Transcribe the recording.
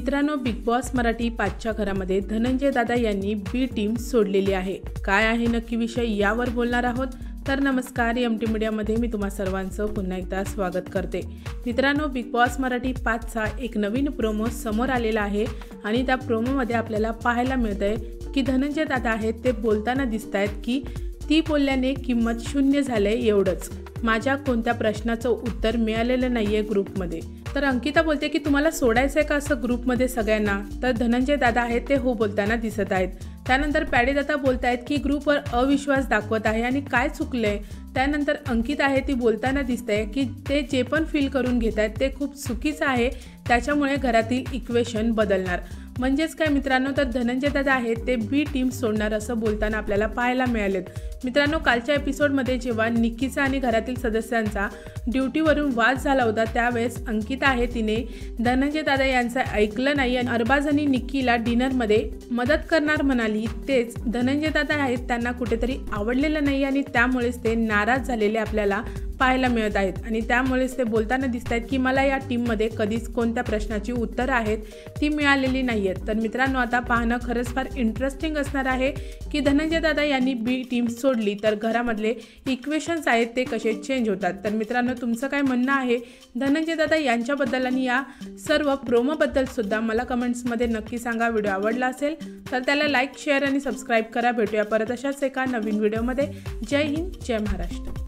मित्रांनो, big boss Marathi 5च्या घरामध्ये धनंजय दादा यांनी बी टीम सोडलेली आहे। काय आहे नक्की विषय यावर बोलणार आहोत। तर नमस्कार, एमटी मीडियामध्ये मी तुम्हा सर्वांचं पुन्हा एकदा स्वागत करते। मित्रांनो, बिग बॉस मराठी 5चा एक नवीन प्रोमो समोर आलेला आहे आणि त्या प्रोमोमध्ये आपल्याला पाहायला मिळतंय की धनंजय दादा आहेत ते बोलताना दिसतायत की ती बोलल्याने किंमत शून्य झाले एवढंच, माझ्या कोणत्या प्रश्नाचं उत्तर मिळालेलं नाहीये ग्रुपमध्ये। तर अंकिता बोलते की तुम्हाला सोडायचं आहे का असं ग्रुपमध्ये सगळ्यांना। तर धनंजय दादा आहेत ते हो बोलताना दिसत आहेत। त्यानंतर पॅडी दादा बोलत आहेत की ग्रुपवर अविश्वास दाखवत आहे आणि काय चुकलंय। त्यानंतर अंकिता आहे ती बोलताना दिसते की ते जे पण फील करून घेत आहेत ते खूप चुकीचं आहे, त्याच्यामुळे घरातील इक्वेशन बदलणार। म्हणजेच काय मित्रांनो, तर धनंजय दादा आहेत ते बी टीम सोडणार असं बोलताना आपल्याला पाहायला मिळालेत। मित्रांनो, कालच्या एपिसोडमध्ये जेव्हा निक्कीचा आणि घरातील सदस्यांचा ड्युटीवरून वाद झाला होता त्यावेळेस अंकिता आहे तिने धनंजय दादा यांचं ऐकलं नाही आणि अरबाज आणि निक्कीला डिनरमध्ये मदत करणार म्हणाली। तेच धनंजय दादा आहेत त्यांना कुठेतरी आवडलेलं नाही आणि त्यामुळेच ते नाराज झालेले आपल्याला पाहायला मिळत आहेत आणि त्यामुळेच ते बोलताना दिसत आहेत की मला या टीममध्ये कधीच कोणत्या प्रश्नाची उत्तरं आहेत ती मिळालेली नाही आहेत। तर मित्रांनो, आता पाहणं खरंच फार इंटरेस्टिंग असणार आहे की धनंजय दादा यांनी बी टीम सोडली तर घरामधले इक्वेशन्स आहेत ते कसे चेंज होतात। तर मित्रांनो, तुमचं काय म्हणणं आहे धनंजय दादा यांच्याबद्दल आणि या सर्व प्रोमोबद्दल सुद्धा मला कमेंट्समध्ये नक्की सांगा। व्हिडिओ आवडला असेल तर त्याला लाईक, शेअर आणि सबस्क्राईब करा। भेटूया परत अशाच एका नवीन व्हिडिओमध्ये। जय हिंद, जय महाराष्ट्र।